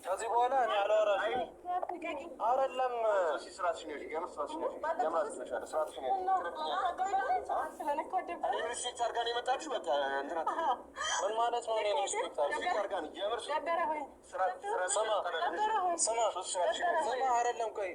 ከዚህ በኋላ እኔ አላወራሽም። አይደለም ምን ማለት ነው? አይደለም ቆይ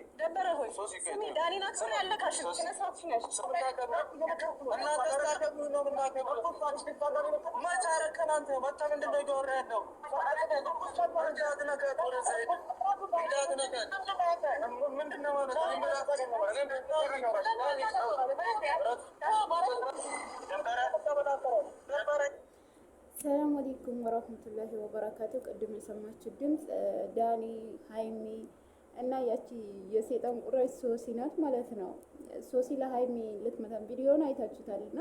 ሰላም አለይኩም ወራህመቱላሂ ወበረካቱ። ቅድም የሰማችሁ ድምፅ ዳኒ ሃይሚ እና ያቺ የሴጣን ቁራጭ ሶሲ ናት ማለት ነው። ሶሲ ለሃይሚ ልትመታን ቪዲዮውን አይታችሁታል። እና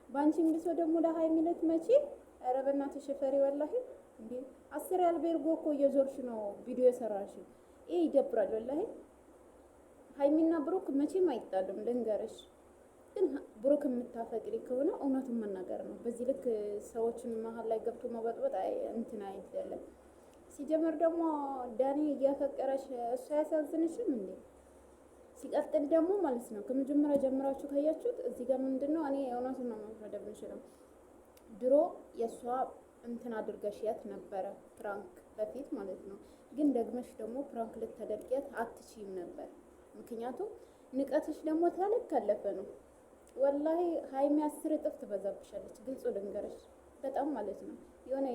ባንቺም ብሶ ደግሞ ለሃይሚ ልትመጪ ኧረ በእናትሽ ፈሪ ወላሂ እንዴ 10 ያልቤርጎ እኮ እየዞርሽ ነው ቪዲዮ የሰራሽ። ይሄ ይደብራል ወላሂ። ሃይሚና ብሩክ መቼም አይጣሉም ልንገርሽ። ግን ብሩክ የምታፈቅሪ ከሆነ እውነቱን መናገር ነው። በዚህ ልክ ሰዎችን መሀል ላይ ገብቶ መበጥበጥ እንትን አይደለም። ሲጀመር ደግሞ ዳኒ እያፈቀረሽ እሱ አያሳዝንሽም እንዴ? ሲቀጥል ደግሞ ማለት ነው ከመጀመሪያ ጀምራችሁ ካያችሁት እዚህ ጋር ምንድነው እኔ እውነቱን ነው መፍረድ የምችለው። ድሮ የእሷ እንትን አድርገሽያት ነበረ ፕራንክ በፊት ማለት ነው። ግን ደግመሽ ደግሞ ፕራንክ ልታደርጊያት አትችይም ነበር። ምክንያቱም ንቀትሽ ደግሞ ታለክ ካለፈ ነው። ወላሂ ሃይሚ 10 እጥፍ ትበዛብሻለች። ግልጹ ልንገርሽ በጣም ማለት ነው የሆነ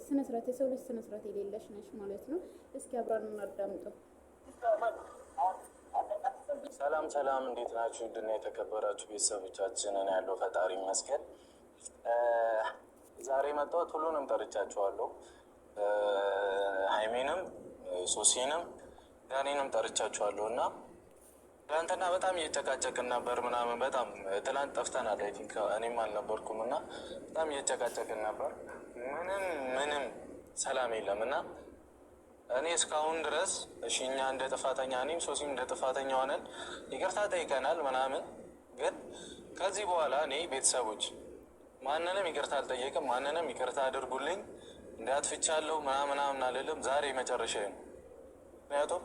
ስነ ስርዓት የሰው ልጅ ስነ ስርዓት የሌለሽ ነሽ ማለት ነው። እስኪ አብራን እናዳምጠው። ሰላም ሰላም፣ እንዴት ናችሁ? ድና የተከበራችሁ ቤተሰቦቻችን እኔ ያለው ፈጣሪ ይመስገን። ዛሬ መጣሁት ሁሉንም ጠርቻችኋለሁ። ሃይሚንም ሶሲንም ዳኒንም ጠርቻችኋለሁ እና ትናንትና በጣም እየጨቃጨቅን ነበር ምናምን። በጣም ትናንት ጠፍተናል። አይ ቲንክ እኔም አልነበርኩም እና በጣም እየጨቃጨቅን ነበር። ምንም ሰላም የለም እና እኔ እስካሁን ድረስ እሺ እኛ እንደ ጥፋተኛ እኔም ሶሲም እንደ ጥፋተኛ ሆነን ይቅርታ ጠይቀናል ምናምን። ግን ከዚህ በኋላ እኔ ቤተሰቦች ማንንም ይቅርታ አልጠየቅም። ማንንም ይቅርታ አድርጉልኝ እንዳትፍቻለሁ ምናምን አልልም። ዛሬ መጨረሻ ነው። ምክንያቱም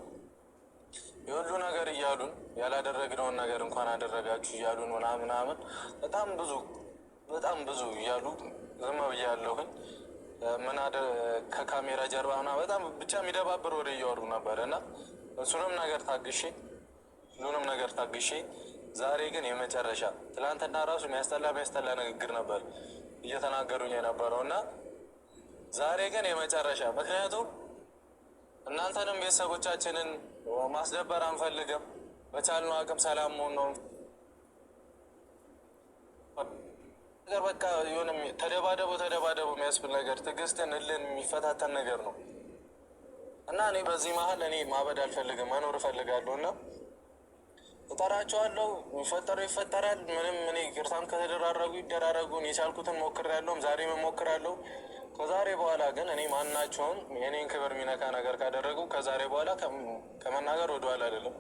የሁሉ ነገር እያሉን ያላደረግነውን ነገር እንኳን አደረጋችሁ እያሉን ምናምን በጣም ብዙ እያሉ ዝም ብያለሁኝ። ከካሜራ ጀርባ ምናምን በጣም ብቻ የሚደባብር ወደ እያወሩ ነበር እና እሱንም ነገር ታግሼ ዛሬ ግን የመጨረሻ ትላንትና ራሱ የሚያስጠላ ንግግር ነበር እየተናገሩኝ የነበረው እና ዛሬ ግን የመጨረሻ። ምክንያቱም እናንተንም ቤተሰቦቻችንን ማስደበር አንፈልግም። በቻልነው አቅም ሰላም መሆን ነው ነገር። በቃ የሆነ ተደባደቡ የሚያስብል ነገር ትዕግስትን እልን የሚፈታተን ነገር ነው እና እኔ በዚህ መሀል እኔ ማበድ አልፈልግም፣ መኖር እፈልጋለሁ እና እጠራቸዋለሁ። የሚፈጠረው ይፈጠራል። ምንም እኔ ይቅርታም ከተደራረጉ ይደራረጉ። የቻልኩትን ሞክሬያለሁም ዛሬም እሞክራለሁ። ከዛሬ በኋላ ግን እኔ ማናቸውም የኔን ክብር የሚነካ ነገር ካደረጉ ከዛሬ በኋላ ከመናገር ወደኋላ አይደለም።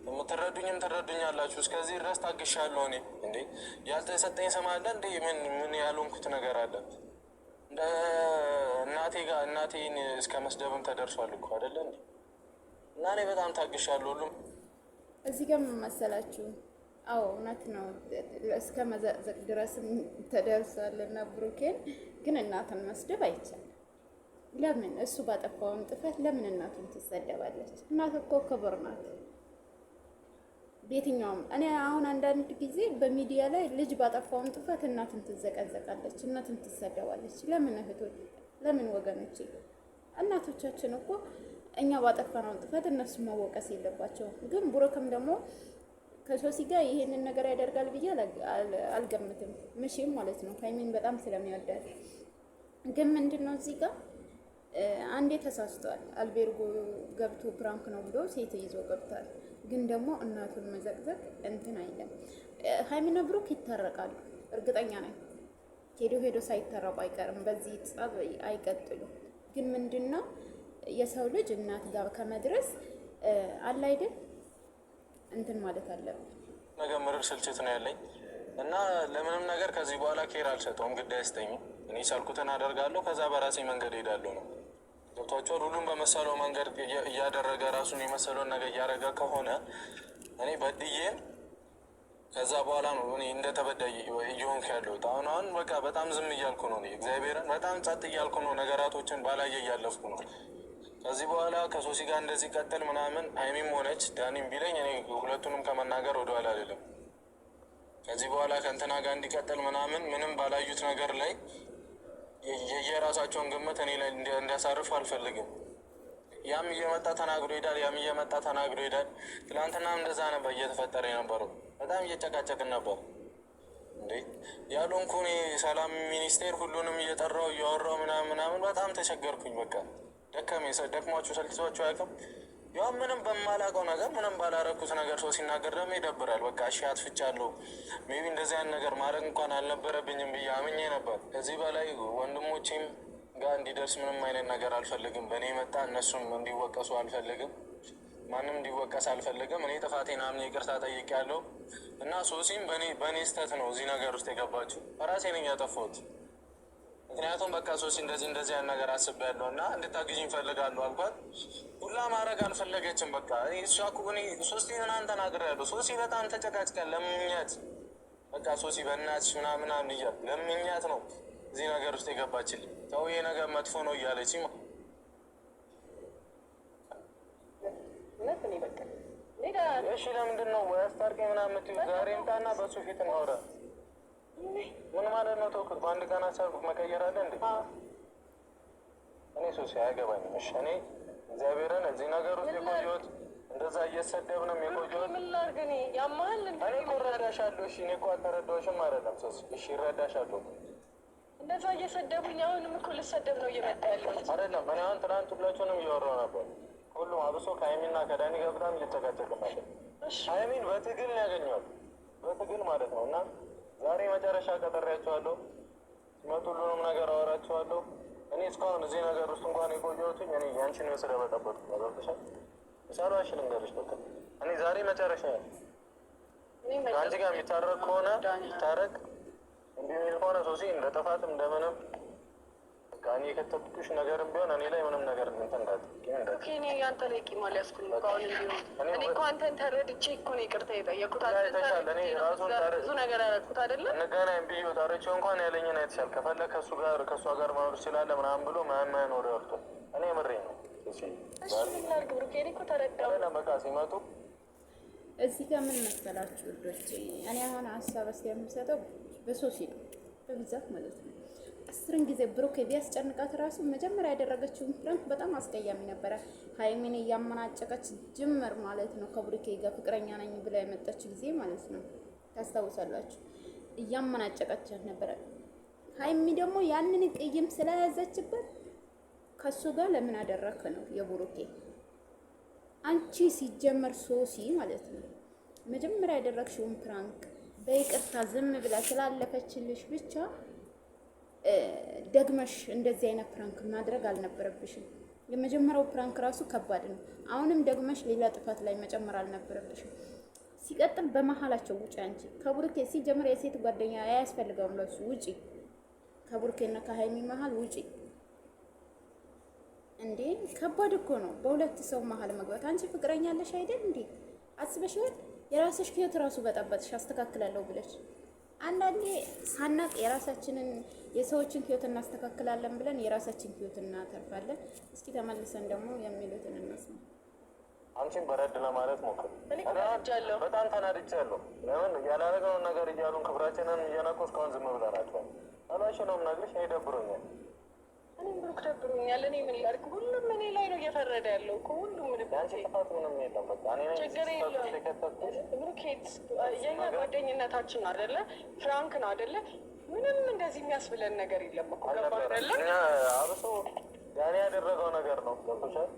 የምትረዱኝም ትረዱኛላችሁ። እስከዚህ ድረስ ታግሻለሁ። እኔ እንዴ ያልተሰጠኝ ስም አለ እንዴ? ምን ያልሆንኩት ነገር አለ? እንደ እናቴን እስከ መስደብም ተደርሷል እኮ አይደለ እንዴ? እና እኔ በጣም ታግሻለሁ። ሁሉም እዚህ ጋር ምን መሰላችሁ? አዎ እውነት ነው። እስከ መዘቅዘቅ ድረስም ተደርሷል እና ብሩኬን ግን እናትን መስደብ አይቻልም። ለምን እሱ ባጠፋውን ጥፋት ለምን እናቱን ትሰደባለች? እናት እኮ ክብር ናት። ቤትኛውም እኔ አሁን አንዳንድ ጊዜ በሚዲያ ላይ ልጅ ባጠፋውን ጥፋት እናትን ትዘቀዘቃለች፣ እናትን ትሰደባለች። ለምን እህቶች፣ ለምን ወገኖች? እናቶቻችን እኮ እኛ ባጠፋነውን ጥፋት እነሱ መወቀስ የለባቸውም። ግን ብሩክም ደግሞ ከሶሲ ጋር ይሄንን ነገር ያደርጋል ብዬ አልገምትም። ምሽም ማለት ነው ሃይሚን በጣም ስለሚወዳት። ግን ምንድነው እዚህ ጋር አንዴ ተሳስቷል። አልቤርጎ ገብቶ ፕራንክ ነው ብሎ ሴት ይዞ ገብቷል። ግን ደግሞ እናቱን መዘቅዘቅ እንትን አይለም። ሃይሚና ብሩክ ይታረቃሉ፣ እርግጠኛ ነኝ። ሄዶ ሳይታረቁ አይቀርም። በዚህ ጸብ አይቀጥሉም። ግን ምንድነው የሰው ልጅ እናት ጋር ከመድረስ አለ አይደል እንትን ማለት አለብን። ነገር ምርር ስልችት ነው ያለኝ እና ለምንም ነገር ከዚህ በኋላ ኬር አልሰጠውም። ግድ አይስጠኝም። እኔ ሳልኩትን አደርጋለሁ። ከዛ በራሴ መንገድ ሄዳለሁ ነው ገብቷቸዋል። ሁሉም በመሰለው መንገድ እያደረገ ራሱን የመሰለውን ነገር እያደረገ ከሆነ እኔ በድዬም ከዛ በኋላ ነው እኔ እንደተበዳይ እየሆንክ ያለሁት። አሁን በቃ በጣም ዝም እያልኩ ነው። እግዚአብሔርን በጣም ጸጥ እያልኩ ነው። ነገራቶችን ባላየ እያለፍኩ ነው። ከዚህ በኋላ ከሶሲ ጋር እንደዚህ ቀጥል ምናምን ሀይሚም ሆነች ዳኒም ቢለኝ እኔ ሁለቱንም ከመናገር ወደኋላ አይደለም። ከዚህ በኋላ ከእንትና ጋር እንዲቀጥል ምናምን ምንም ባላዩት ነገር ላይ የየራሳቸውን ግምት እኔ ላይ እንዲያሳርፉ አልፈልግም። ያም እየመጣ ተናግሮ ሄዳል፣ ያም እየመጣ ተናግሮ ሄዳል። ትላንትናም እንደዛ ነበር እየተፈጠረ የነበረው። በጣም እየጨቃጨቅን ነበር እንዴ ያሉንኩ እኔ ሰላም ሚኒስቴር ሁሉንም እየጠራው እያወራው ምናምን በጣም ተቸገርኩኝ። በቃ ደከመኝ። ደክሟችሁ ሰልችቷችሁ አያውቅም። ያው ምንም በማላውቀው ነገር ምንም ባላረኩት ነገር ሰው ሲናገር ደግሞ ይደብራል። በቃ እሺ አጥፍቻለሁ፣ ሜቢ እንደዚህ አይነት ነገር ማድረግ እንኳን አልነበረብኝም ብዬ አምኜ ነበር። ከዚህ በላይ ወንድሞቼም ጋር እንዲደርስ ምንም አይነት ነገር አልፈልግም። በእኔ መጣ እነሱም እንዲወቀሱ አልፈልግም። ማንም እንዲወቀስ አልፈልግም። እኔ ጥፋቴን አምኜ ይቅርታ ጠይቄያለሁ እና ሶሲም በእኔ ስህተት ነው እዚህ ነገር ውስጥ የገባችው። ራሴ ነኝ ያጠፋሁት። ምክንያቱም በቃ ሶሲ እንደዚህ ያን ነገር አስቤያለሁ እና እንድታግዥኝ እፈልጋለሁ አልኳት። ሁላ ማድረግ አልፈለገችም። በቃ እሷ እኮ ሶስት ምናምን ተናግሬያለሁ። ሶሲ በጣም ተጨቃጭቀን ለምኛት በቃ ሶሲ በእናትሽ ምናምን እያል ለምኛት ነው እዚህ ነገር ውስጥ የገባችልኝ። ተው ይሄ ነገር መጥፎ ነው እያለች እሺ ለምንድን ነው ወይ አስታርቀኝ ምናምን የምትይው? ዛሬ ምጣና በሱ ፊት እናውራ። ምን ማለት ነው? ተውኩት። በአንድ ቀን ሀሳብ መቀየር አለ እንዴ? እኔ ሶሲ አያገባኝም። እሺ እኔ እግዚአብሔርን እዚህ ነገር ውስጥ የቆየሁት እንደዛ እየሰደብንም የቆየሁት ምን ላድርግ? እኔ ያማል እንዴ? እኔ እኮ እረዳሻለሁ። እሺ እኔ እኮ አልተረዳሁሽም አይደለም ሶሲ። እሺ እረዳሻለሁ። እንደዛ እየሰደቡኝ አሁንም እኮ ልሰደብ ነው እየመጣ ያለሁት አይደለም። እኔ አሁን ትናንት ሁላችሁንም እያወራሁ ነበር። ሁሉም አብሶ ከሀይሚና ከዳኒ ጋር በጣም እየተጨቃጨቅን ነበር። ሀይሚን በትግል ነው ያገኘኋት፣ በትግል ማለት ነው። እና ዛሬ መጨረሻ ቀጠሪያቸዋለሁ። ሲመጡ ሁሉንም ነገር አወራቸዋለሁ። እኔ እስካሁን እዚህ ነገር ውስጥ እንኳን የቆየሁትኝ እኔ ያንቺን ነው ስለበጠበጥኩ ነው። ገብቶሻል? ሳሏሽ ልንገርሽ፣ በቃ እኔ ዛሬ መጨረሻ ከአንቺ ጋር የሚታረቅ ከሆነ ይታረቅ፣ እንዲህ የሚል ከሆነ ሶሲ እንደ ጥፋትም እንደምንም እኔ የከተብኩሽ ነገርም ቢሆን እኔ ላይ ምንም ነገር እኔ ያንተ ላይ ቂም አልያዝኩም። አሁን እኔ እኮ አንተን ተረድቼ እኮ ነው ይቅርታ የጠየኩት። ብዙ ነገር ያደረኩት አይደለ? እንገናኝ ብዬ ጠርቼው እንኳን ያለኝን አይተሻል። ከፈለግ ከእሷ ጋር መኖር ትችላለህ ምናምን ብሎ ማን ወሬ ወርቶ እኔ ምሬ ነው። ላርግ ብሩኬ እኮ ተረዳሁ። በቃ ሲመጡ እዚህ ጋር ምን መሰላችሁ ውዶቼ፣ እኔ አሁን ሀሳብ የምሰጠው በሶሲ ነው በብዛት ማለት ነው። 10 ጊዜ ብሩኬ ቢያስጨንቃት ራሱ መጀመሪያ ያደረገችውን ፕራንክ በጣም አስቀያሚ ነበረ። ሀይሚን እያመናጨቀች ጅምር ማለት ነው። ከብሩኬ ጋር ፍቅረኛ ነኝ ብላ የመጣች ጊዜ ማለት ነው፣ ታስታውሳላችሁ። እያመናጨቀቻት ነበረ። ሀይሚ ደግሞ ያንን ቅይም ስለያዘችበት ከሱ ጋር ለምን አደረክ ነው የብሩኬ። አንቺ ሲጀመር ሶሲ ማለት ነው መጀመሪያ ያደረግሽውን ፕራንክ በይቅርታ ዝም ብላ ስላለፈችልሽ ብቻ ደግመሽ እንደዚህ አይነት ፕራንክ ማድረግ አልነበረብሽም። የመጀመሪያው ፕራንክ ራሱ ከባድ ነው። አሁንም ደግመሽ ሌላ ጥፋት ላይ መጨመር አልነበረብሽም። ሲቀጥል በመሀላቸው ውጪ። አንቺ ከብሩኬ ሲጀምር የሴት ጓደኛ አያስፈልገውም ለሱ ውጪ። ከብሩኬና ከሀይሚ መሀል ውጪ። እንዴ ከባድ እኮ ነው በሁለት ሰው መሀል መግባት። አንቺ ፍቅረኛ አለሽ አይደል እንዴ? አስበሽዋል? የራስሽ ህይወት ራሱ በጠበጥሽ አስተካክላለሁ ብለሽ አንዳንዴ ሳናቅ የራሳችንን የሰዎችን ህይወት እናስተካክላለን ብለን የራሳችን ህይወት እናተርፋለን። እስኪ ተመልሰን ደግሞ የሚሉትን እንስማ። አንቺን በረድ ለማለት ሞክር። በጣም ተናድጃለሁ። ለምን ያላረገውን ነገር እያሉን ክብራችንን እየነቁ እስካሁን ዝም ብለናቸዋል። አሏሽ ነው የምነግርሽ። እኔ ደብሮኛል። እኔም ብሩክ ደብሮኛል። እኔ ምን ላድርግ? ሁሉም እኔ ላይ ነው እየፈረደ ያለው እኮ ሁሉም። አንቺ ጥፋት ምንም የለም። በቃ እኔ ችግር የለም። ብሩኬት የኛ ጓደኝነታችን አይደለ? ፍራንክ ነው አይደለ? ምንም እንደዚህ የሚያስብለን ነገር የለም እኮ። ገባ አይደለ? አብሶ ዳኒ ያደረገው ነገር ነው። ገብቶሻል?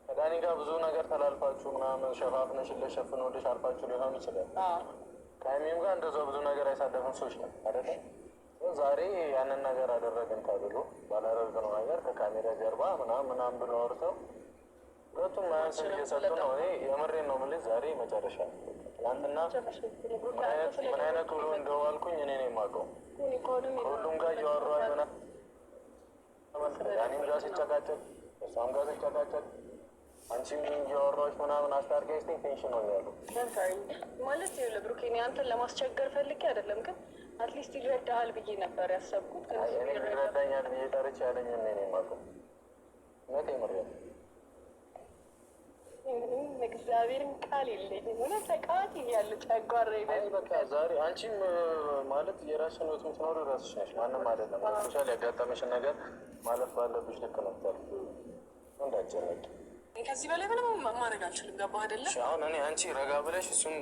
ከዳኒ ጋር ብዙ ነገር ተላልፋችሁ ምናምን ሸፋፍነሽለት ሸፍኖልሽ አልፋችሁ ሊሆን ይችላል። ከሀይሚም ጋር እንደዛው ብዙ ነገር ያሳለፍን ሰዎች ነው አይደለ? ዛሬ ያንን ነገር አደረግን ተብሎ ባላደረግነው ነገር ከካሜራ ጀርባ ምናምን ብሎ አውርተው ሁለቱም ማያንስን እየሰጡ ነው። እኔ የምሬን ነው የምልሽ። ዛሬ መጨረሻ ትናንትና ምን አይነት ውሎ እንደዋልኩኝ እኔ ነው የማውቀው። ከሁሉም ጋር እያወራሁ ምናምን ዳኒም ጋር ሲጨቃጨቅ እሷም ጋር ተጨቃጨቅ አንቺም እያወራሁሽ ምናምን አስታርቀሽ ቴንሽን ነው ያለው ማለት ለብሩኬ እኔ አንተን ለማስቸገር ፈልጌ አይደለም፣ ግን አትሊስት ይረዳሃል ብዬ ነበር ያሰብኩት። ይረዳኛል ብዬ ጠርቼ ያለኝ እኔ የማውቀው እውነት የምሬት እግዚአብሔርን ቃል የለኝም። እውነት ተቃዋት እያሉ ጨጓራ በቃ ዛሬ አንቺም ማለት የራስሽን ህይወት የምትኖሩ ራስሽ ነሽ፣ ማንም አይደለም። ሶሻል ያጋጠመሽን ነገር ማለፍ ባለብሽ ልክ ነው እንዳጨነቂ። ከዚህ በላይ ምንም ማድረግ አልችልም። ገባህ አይደለ? አሁን እኔ አንቺ ረጋ ብለሽ እሱን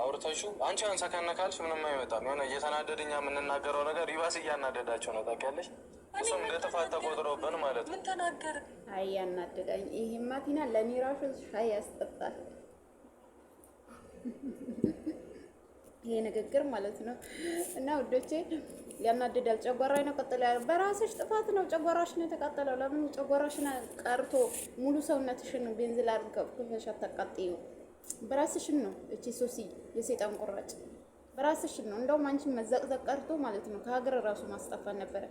አውርተሽው አንቺ አንሰካነ ካልሽ ምንም አይመጣም። የሆነ እየተናደድኛ የምንናገረው ነገር ይባስ እያናደዳቸው ነው ታውቂያለሽ። እሱም እንደ ጥፋት ተቆጥሮብን ማለት ነው። ምን ተናገር? አይ ያናደዳኝ ይሄማ ቲና ለእኔ ራሱ ሻይ ያስጠጣል ይሄ ንግግር ማለት ነው። እና ውዶቼ ያናደዳል። ጨጓራዬ ነው ቀጥሎ ያለው በራስሽ ጥፋት ነው። ጨጓራሽ ነው የተቃጠለው። ለምን ጨጓራሽን ቀርቶ ሙሉ ሰውነትሽን ቤንዚል አድርገሽ አታቃጥዪው? በራስሽን ነው። እቺ ሶሲ የሰይጣን ቁራጭ በራስሽን ነው። እንደውም አንቺን መዘቅዘቅ ቀርቶ ማለት ነው ከሀገር ራሱ ማስጠፋት ነበረ።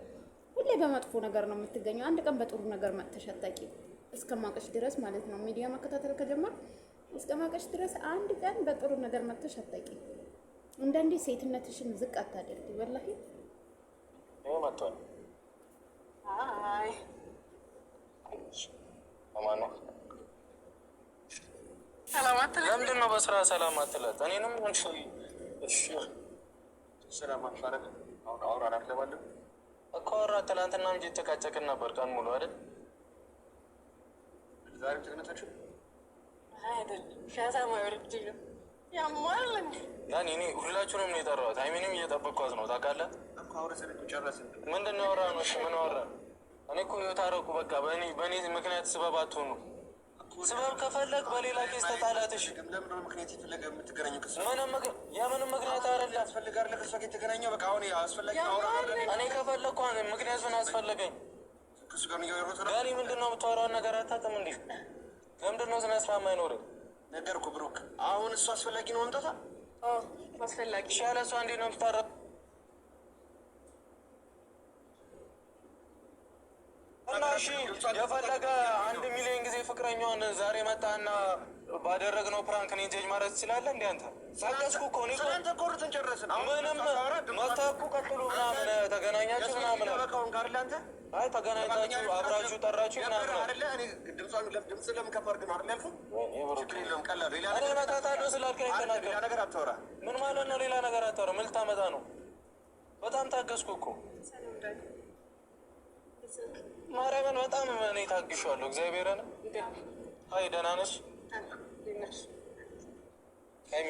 ሁሌ በመጥፎ ነገር ነው የምትገኘው። አንድ ቀን በጥሩ ነገር መጥተሽ አታውቂም እስከማውቅሽ ድረስ ማለት ነው። ሚዲያ መከታተል ከጀመር እስከማውቅሽ ድረስ አንድ ቀን በጥሩ ነገር መጥተሽ አታውቂም። አንዳንዴ ሴትነትሽን ዝቅ አታደርጊ። ወላሂ ይሄ መጥቷል። አይ አማኑ ሰላም አትላት። ለምንድን ነው በስራ ሰላም አትላት? እኔንም እሺ ሰላም አትፈረድ። አሁን አውራን አትለባለም እኮ አወራ። ትናንትና እንጂ ተጨቃጨቅን ነበር ቀን ሙሉ አይደል? ዛሬ ትግነታችሁ አይደል? ሻሳማ ወርድ ነው ያማል እንዴ? ያኔ እኔ ሁላችሁንም ነው የጠራሁት። ሃይሚንም እየጠበቅኳት ነው ታውቃለህ እኮ። አውርተን ጨረስን። ምንድን ነው ያወራነው? እሺ ምን አወራን? እኔ እኮ የታረቁ በቃ በእኔ ምክንያት ስበብ አትሆኑ። ስበብ ከፈለግ በሌላ ኬስ ተጣላትሽ። ለምን ምክንያት ይፈልገ የምትገናኘው? የምንም ምክንያት አይደለም ያስፈልጋል። ከሷ ጋር የተገናኘው በቃ አሁን አስፈላጊ አውራ አይደለም። እኔ ከፈለግኩ ምክንያት ምን አስፈለገኝ? ከሱ ጋር ነው ያወሩት ነው። ጋኒ ምንድነው የምታወራውን ነገር አታውቅም እንዴ? ለምንድነው ስነ ስርዓት የማይኖርህ? ነገርኩ ብሩክ። አሁን እሱ አስፈላጊ ነው መምጣታ? አዎ አስፈላጊ። እሺ ያለ እሷ እንዴት ነው የምታረቅ? እና እሺ የፈለገ 1 ሚሊዮን ጊዜ ፍቅረኛዋን ዛሬ መጣና ባደረግነው ፕራንክ እኔ ጀጅ ማለት ትችላለህ እንዴ? አንተ ሳቀስኩ እኮ ነው። አንተ ቆርጠን ጨረስን። ምንም መታኩ ቀጥሉ ምናምን ተገናኛችሁ ምናምን በቃውን ጋር ለአንተ አይ ተገናኝታችሁ አብራችሁ ጠራችሁ ምናምን አይደለ? እኔ ድምፅ ለምን ከፍ አድርገህ ነው አይደል ያልኩህ? ችግር የለውም ቀላል። ሌላ እኔ እመጣታለሁ ስላልከኝ ሌላ ነገር አታወራ። ምን ማለት ነው ሌላ ነገር አታወራ? ምን ልታመጣ ነው? በጣም ታገስኩ እኮ ማርያምን፣ በጣም እኔ ታግሻለሁ እግዚአብሔርን። አይ ደህና ነሽ ሀይሚ?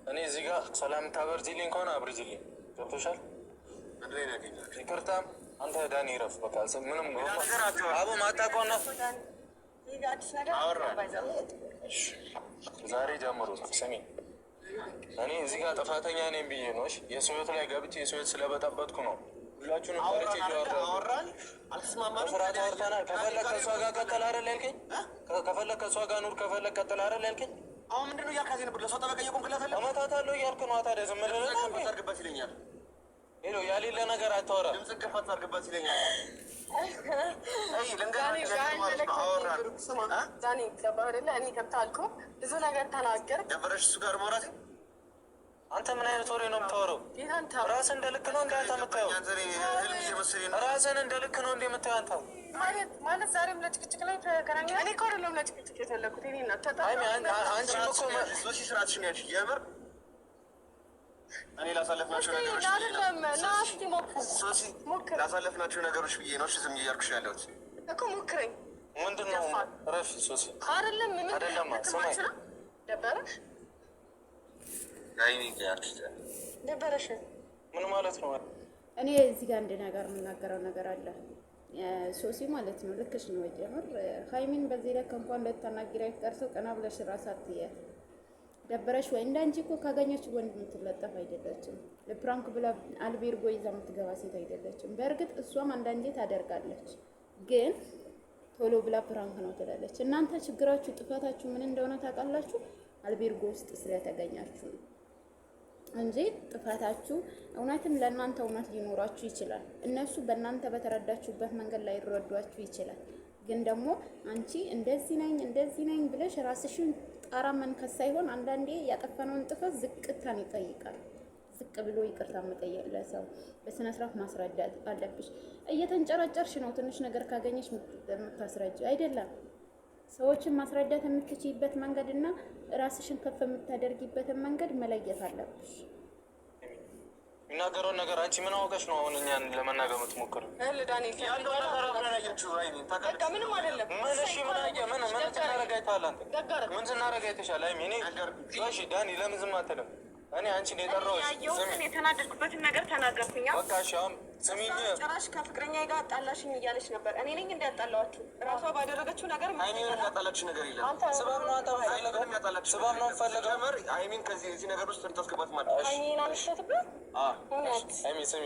እኔ እዚህ ጋር ሰላም ታበርጂልኝ ከሆነ አብርጂልኝ። ገብቶሻል? ይቅርታም አንተ ዳኒ ረፍ በቃ ምንም አቡ ማታውቀውና ዛሬ ጀምሮ ስሚ፣ እኔ እዚህ ጋር ጥፋተኛ ነኝ ብዬ ነው የሰው ህይወት ላይ ገብቼ የሰው ህይወት ስለበጠበጥኩ ነው። ሁላችሁንም ታሪክ አወራን አልተስማማንም። ስርዓት አውርተናል። ከፈለግ ከእሷ ጋር ቀጥል አይደል ያልከኝ? ከፈለግ ከእሷ ጋር ኑር፣ ከፈለግ ቀጥል አይደል ያልከኝ? አሁን ምንድን ነው እያልክ ነበር? ለሰው ጠበቃ እየቆምክላት አለ። እመታታለሁ እያልክ ነው። ታዲያ ዝም ብለህ አድርግበት ይለኛል። ሄሎ ያሌለ ነገር አታወራ። ድምፅህን ከፍ አድርግበት ይለኛል። ዛኔ ገባህ አይደለ? እኔ ገብተህ አልኩህ ብዙ ነገር ተናገር። ደበረሽ እሱ ጋር ማውራት? አንተ ምን አይነት ወሬ ነው የምታወራው? ራስን እንደ ልክ ነው እንደ አንተ የምታየው? ራስን እንደ ልክ ነው እንደ የምታየው አንተ? ማለት ዛሬም ለጭቅጭቅ ላይ ተገናኘ። እኔ እኮ አይደለም ለጭቅጭቅ የፈለኩት እኔ እናት አንቺ እኮ ሶሲ ስርዓትሽን ያልሽ የምር እኔ ላሳለፍናቸው ነገሮች ላሳለፍናቸው ነገሮች ብዬ ነው ዝም እያልኩሽ ያለሁት እኮ። ሞክረኝ። ምንድን ነው ረፊ ሶሲ? አይደለም አይደለም ስማኝ፣ ደበረሽ ደበረሽ ምን ማለት ነው? እኔ እዚህ ጋር አንድ ነገር የምናገረው ነገር አለ። ሶሲ ማለት ነው ልክሽ ነው። ጀምር ሀይሚን በዚህ ላይ እንኳን ልታናግሪያት ቀርተው ቀና ብለሽ ራስ አትያት። ደበረሽ ወይ? እንዳንቺ እኮ ካገኘች ወንድ የምትለጠፍ አይደለችም። ለፕራንክ ብላ አልቤርጎ ይዛ የምትገባ ሴት አይደለችም። በእርግጥ እሷም አንዳንዴ ታደርጋለች፣ ግን ቶሎ ብላ ፕራንክ ነው ትላለች። እናንተ ችግራችሁ ጥፋታችሁ ምን እንደሆነ ታውቃላችሁ? አልቤርጎ ውስጥ ስለተገኛችሁ ነው። እንጂ ጥፋታችሁ እውነትም ለእናንተ እውነት ሊኖራችሁ ይችላል። እነሱ በእናንተ በተረዳችሁበት መንገድ ላይ ይረዷችሁ ይችላል። ግን ደግሞ አንቺ እንደዚህ ነኝ ብለሽ ራስሽን ጣራ መንከስ ሳይሆን አንዳንዴ ያጠፋነውን ጥፋት ዝቅታን ይጠይቃል። ዝቅ ብሎ ይቅርታ መጠየቅ ለሰው በስነ ስርዓት ማስረዳት አለብሽ። እየተንጨረጨርሽ ነው ትንሽ ነገር ካገኘሽ የምታስረጅ አይደለም። ሰዎችን ማስረዳት የምትችይበት መንገድ እና ራስሽን ከፍ የምታደርጊበትን መንገድ መለየት አለብሽ። የሚናገረውን ነገር አንቺ ምን አውቀሽ ነው አሁን እኛን ለመናገር የምትሞክሪው? ዳንኤል ያለው ነገር አብረን አያችሁ። አይኔ በቃ ምንም አይደለም። ምን እሺ ምን አየህ? ምን ስናደርግ አይተሃል አንተ? ምን ስናደርግ አይተሻል? አይሚ እኔ እሺ ዳኒ ለምን ዝም አትልም? እኔ አንቺን የጠራሁሽ ያየሁትን የተናደድኩበትን ነገር ተናገርኩኝ። በቃ እሺ አሁን ስሚኝ። ጭራሽ ከፍቅረኛ ጋር አጣላሽኝ እያለች ነበር። እኔ ነኝ እንዳያጣላችሁ እራሷ ባደረገችው ነገር አይሚን ያጣላችሁ ነገር የለም። ስባብ ነው አንተ ፈለገው ያጣላችሁ ስባብ ነው ፈለገው መር አይሚን ከዚህ ነገር ውስጥ ልታስገባት ማለት ነው። አይሚን አልሸትብህ አይሚ ስሚ፣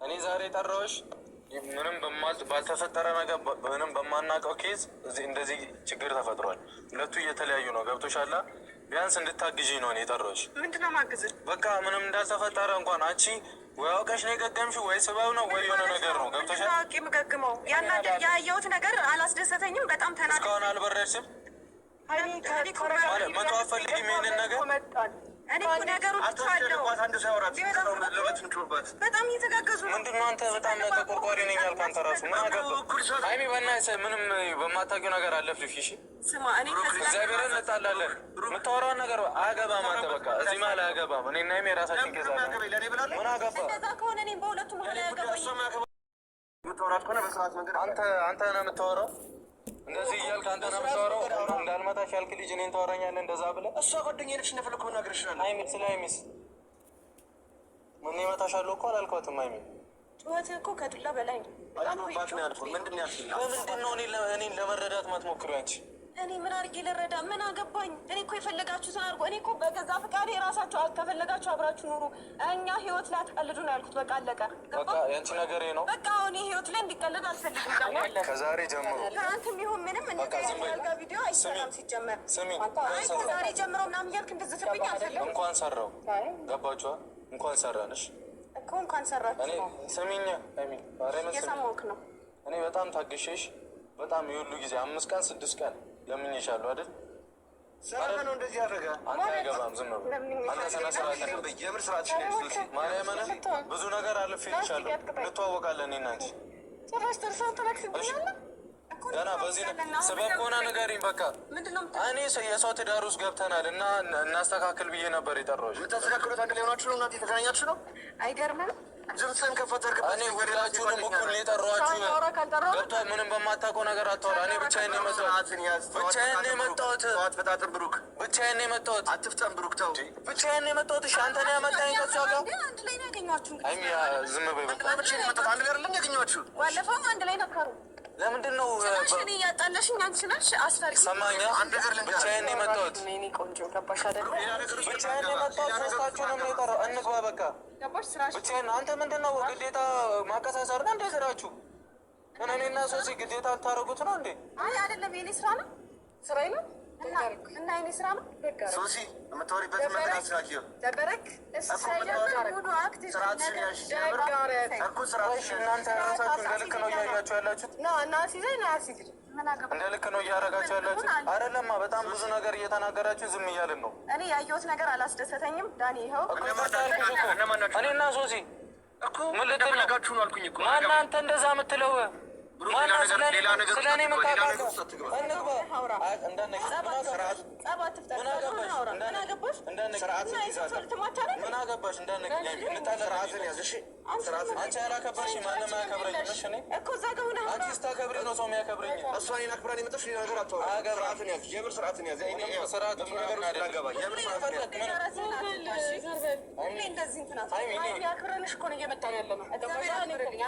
እኔ ዛሬ ጠራሁሽ ምንም ባልተፈጠረ ነገር ምንም በማናውቀው ኬዝ እንደዚህ ችግር ተፈጥሯል። ሁለቱ እየተለያዩ ነው። ገብቶሻል? ቢያንስ እንድታግዢ ነው እኔ የጠራሁሽ። ምንድነው ማግዝህ? በቃ ምንም እንዳልተፈጠረ እንኳን አንቺ ወይ አውቀሽ ነው የገገምሽው ወይ ስበብ ነው ወይ የሆነ ነገር ነው። ገብቶሻል? የምገግመው ያየሁት ነገር አላስደሰተኝም። በጣም ተናደ። እስካሁን አልበረድሽም? መቶ አትፈልጊም ይሄንን ነገር? እኔ እኮ ነገሩን ትቼዋለሁ። በጣም እየተጋገዙ ነው። ምንድን ነው አንተ በጣም ተቆርቋሪ ነኝ ያልክ አንተ ራሱ ምን አገባህ? አይሚ በእናትህ ምንም በማታውቂው ነገር አለፍልሽ። እሺ ስማ፣ እኔ እግዚአብሔርን እንጣላለን። የምታወራውን ነገር አያገባም አንተ በቃ እዚህ መሀል አያገባም። እኔ እና አይሚ የራሳችን ጌዛ ምን አገባህ? እንደዛ ከሆነ እኔም በሁለቱ መሀል አያገባኝም። አንተ ነው የምታወራው እንደዚህ እያልክ አንተ ነው የምታወራው። እንዳልመታሽ ያልክ ልጅ እኔን ታወራኛለህ እንደዛ ብለህ? እሷ ጓደኛዬ ነች እንደፈለኩ መናገር ይችላል። አይሚ ስለ አይሚስ ምን እመታሻለሁ እኮ አላልኳትም። አይሚ ጩኸትህ እኮ ከዱላ በላይ ነው። ምንድን ነው ያልኩት? በምንድን ነው እኔን ለመረዳት ማትሞክሪው አንቺ? እኔ ምን አድርጌ ልረዳ? ምን አገባኝ? እኔ እኮ የፈለጋችሁትን አድርጎ እኔ እኮ በገዛ ፈቃዴ የራሳችሁ ከፈለጋችሁ አብራችሁ ኑሩ፣ እኛ ህይወት ላይ አትቀልዱ ነው ያልኩት። በቃ አለቀ። በቃ ያንቺ ነገር ነው። በቃ አሁን ህይወት ላይ እንዲቀልድ አልፈልግም። ደግሞ ከዛሬ ጀምሮ ከአንተም ይሁን ምንም ያልጋ ቪዲዮ አይሰራም። ሲጀመር ከዛሬ ጀምሮ ምናምን እያልክ እንድትዝትብኝ አልፈልግም። እንኳን ሰራው ገባችኋ? እንኳን ሰራንሽ እኮ እንኳን ሰራችሁ ነው። ስሚኝ አይሚ እየሰማሁህ ነው። እኔ በጣም ታግሼሽ በጣም የሁሉ ጊዜ 5 ቀን 6 ቀን ለምኜሻለሁ አይደል? ሰራ ነው እንደዚህ ያደረገ አንተ አይገባም። ዝም ብለህ አንተ ስነ ስርዓት የምር ስርዓት ማርያምን ብዙ ነገር አልፌልሻለሁ። እንተዋወቃለን እኔ እና አንቺ። ጭራሽ ደርሰን ተለክስብኛለህ። ገና በዚህ ስበብ ከሆነ ንገሪኝ። በቃ እኔ የሰው ትዳር ውስጥ ገብተናል እና እናስተካክል ብዬ ነበር የጠራሁሽ። የምታስተካክሉት አንድ ላይ ሆናችሁ ነው? እናንተ የተገናኛችሁ ነው? አይገርምም? ዝምፅን ከፈተርክ እኔ ሁላችሁንም እኩል የጠራኋችሁ ገብቷል። ምንም በማታውቀው ነገር አታወራ። እኔ ብቻዬን ነው የመጣሁት። ብቻዬን ነው የመጣሁት። አትፈጣጥር ብሩክ። ብቻዬን ነው የመጣሁት። አትፍጠን ብሩክ። ተው ብቻዬን ነው የመጣሁት። እሺ አንተ ነው ያመጣኝ ከሷ ጋር አንድ ላይ ነው ያገኘኋችሁ። አይሚ ዝም በይ በቃ። ብቻዬን የመጣሁት አንድ ላይ አይደለም ያገኘኋችሁ። ባለፈውም አንድ ላይ ነበሩ። ለምንድን ነው እኔ እያጣለሽኝ አንቺ ነሽ አስፈሪ ሰማኛ? ብቻዬን ነው የመጣሁት። እኔ ቆንጆ ገባሽ አይደል? ብቻዬን ነው የመጣሁት። ሶስታችሁንም ነው የጠራሁት። እንግባ በቃ ገባሽ? ስራሽ ብቻዬን። አንተ ምንድን ነው ግዴታ ማቀሳሰር ነው እንዴ ስራችሁ? እኔና ሶሲ ግዴታ ልታደርጉት ነው እንዴ? አይ አይደለም፣ የኔ ስራ ነው። ስራዬ ነው እና የኔ ስራ ነው። ሶሲ የምታወሪበትን መንገድ አስተካክዪው። ደበረክ እናንተ ራሳችሁ እንደ ልክ ነው እያያችሁ ያላችሁት። እንደ ልክ ነው እያደረጋችሁ ያላችሁት አይደለማ። በጣም ብዙ ነገር እየተናገራችሁ ዝም እያልን ነው። እኔ ያየሁት ነገር አላስደሰተኝም። ዳኒ ይኸው እኔና ሶሲ ምን ልትነጋችሁ ነው አልኩኝ እኮ። ማነው አንተ እንደዛ የምትለው? ማነው ስለ እኔ ምን ታውቃለህ? አንቺ ያላከበርሽ ማንም አያከብረኝም። እሺ እኮ እዛ ጋር ሆነህ አንቺ ስታከብሪ ነው ሰው የሚያከብረኝ። እሷን አክብራን የመጣሽ ነገር አታወራም። ስርዓትን ያዝ፣ የምር ስርዓትን ያዝ። ስርዓት ነገር እንዳገባ የምር ስርዓትን ያዝ።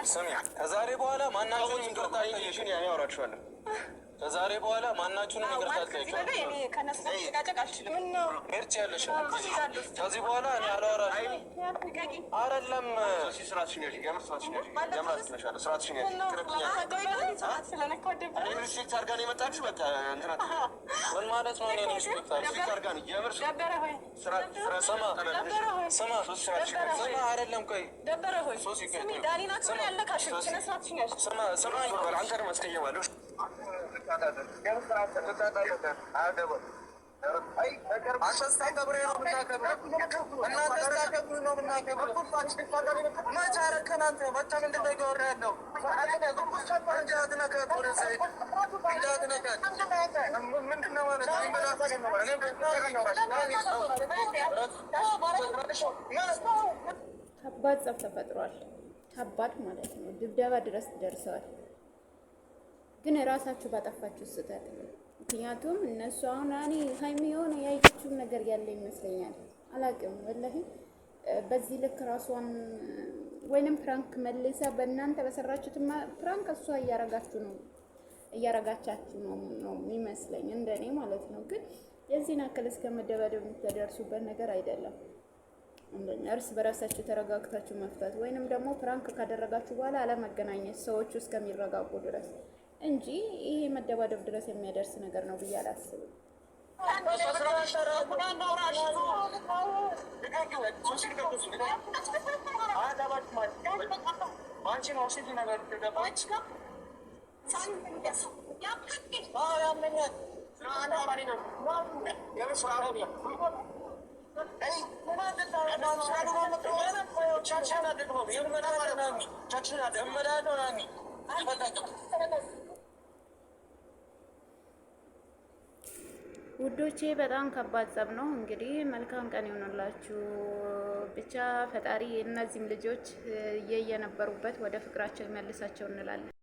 ስሚ ከዛሬ በኋላ ማናቸውም ይቅርታ ጠይቅሽኝ ያኔ አወራችኋለሁ። ከዛሬ በኋላ ማናችሁንም ይቅርታ አልጠይቅም። ሄርጭ ያለሽ ከዚህ በኋላ እኔ አላወራም። አይደለም ምን ማለት ነው? አይደለም ቆይ ከባድ ጸብ ተፈጥሯል። ከባድ ማለት ነው። ድብደባ ድረስ ደርሰዋል። ግን የራሳችሁ ባጠፋችሁ ስህተት ነው። ምክንያቱም እነሱ አሁን እኔ ሀይሚ የሆነ ያየችውን ነገር ያለ ይመስለኛል። አላቅም ወላሂ በዚህ ልክ ራሷን ወይንም ፕራንክ መልሳ በእናንተ በሰራችሁት ፕራንክ እሷ እያረጋቻችሁ ነው የሚመስለኝ እንደኔ ማለት ነው። ግን የዚህን አክል እስከ መደባደብ የምትደርሱበት ነገር አይደለም። እርስ በራሳችሁ ተረጋግታችሁ መፍታት ወይንም ደግሞ ፕራንክ ካደረጋችሁ በኋላ አለመገናኘት ሰዎቹ እስከሚረጋጉ ድረስ እንጂ ይሄ መደባደብ ድረስ የሚያደርስ ነገር ነው ብዬ አላስብም። ውዶቼ በጣም ከባድ ጸብ ነው። እንግዲህ መልካም ቀን ይሆንላችሁ። ብቻ ፈጣሪ እነዚህም ልጆች የነበሩበት ወደ ፍቅራቸው ይመልሳቸው እንላለን።